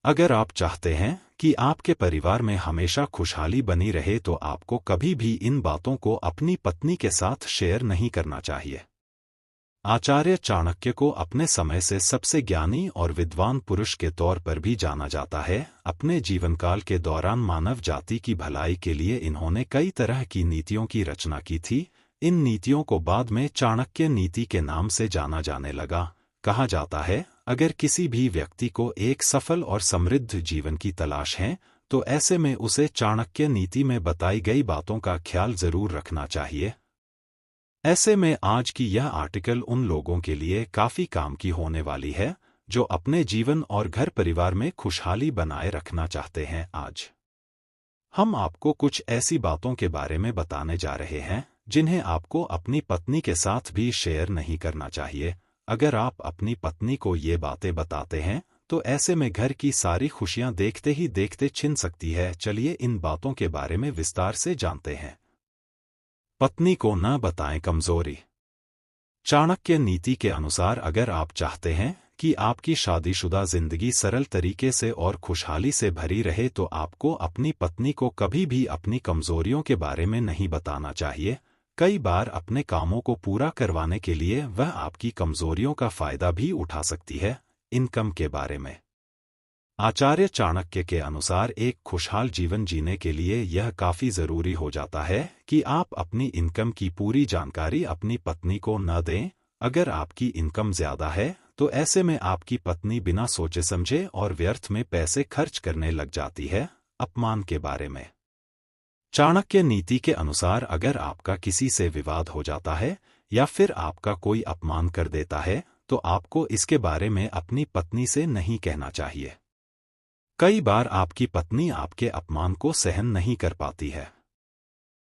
अगर आप चाहते हैं कि आपके परिवार में हमेशा खुशहाली बनी रहे तो आपको कभी भी इन बातों को अपनी पत्नी के साथ शेयर नहीं करना चाहिए। आचार्य चाणक्य को अपने समय से सबसे ज्ञानी और विद्वान पुरुष के तौर पर भी जाना जाता है। अपने जीवनकाल के दौरान मानव जाति की भलाई के लिए इन्होंने कई तरह की नीतियों की रचना की थी। इन नीतियों को बाद में चाणक्य नीति के नाम से जाना जाने लगा। कहा जाता है, अगर किसी भी व्यक्ति को एक सफल और समृद्ध जीवन की तलाश है, तो ऐसे में उसे चाणक्य नीति में बताई गई बातों का ख्याल जरूर रखना चाहिए। ऐसे में आज की यह आर्टिकल उन लोगों के लिए काफी काम की होने वाली है जो अपने जीवन और घर परिवार में खुशहाली बनाए रखना चाहते हैं। आज हम आपको कुछ ऐसी बातों के बारे में बताने जा रहे हैं जिन्हें आपको अपनी पत्नी के साथ भी शेयर नहीं करना चाहिए। अगर आप अपनी पत्नी को ये बातें बताते हैं तो ऐसे में घर की सारी खुशियां देखते ही देखते छिन सकती है। चलिए इन बातों के बारे में विस्तार से जानते हैं। पत्नी को न बताएं कमजोरी। चाणक्य नीति के अनुसार अगर आप चाहते हैं कि आपकी शादीशुदा जिंदगी सरल तरीके से और खुशहाली से भरी रहे तो आपको अपनी पत्नी को कभी भी अपनी कमजोरियों के बारे में नहीं बताना चाहिए। कई बार अपने कामों को पूरा करवाने के लिए वह आपकी कमजोरियों का फायदा भी उठा सकती है। इनकम के बारे में आचार्य चाणक्य के अनुसार एक खुशहाल जीवन जीने के लिए यह काफी जरूरी हो जाता है कि आप अपनी इनकम की पूरी जानकारी अपनी पत्नी को न दें। अगर आपकी इनकम ज्यादा है तो ऐसे में आपकी पत्नी बिना सोचे समझे और व्यर्थ में पैसे खर्च करने लग जाती है। अपमान के बारे में चाणक्य नीति के अनुसार अगर आपका किसी से विवाद हो जाता है या फिर आपका कोई अपमान कर देता है तो आपको इसके बारे में अपनी पत्नी से नहीं कहना चाहिए। कई बार आपकी पत्नी आपके अपमान को सहन नहीं कर पाती है।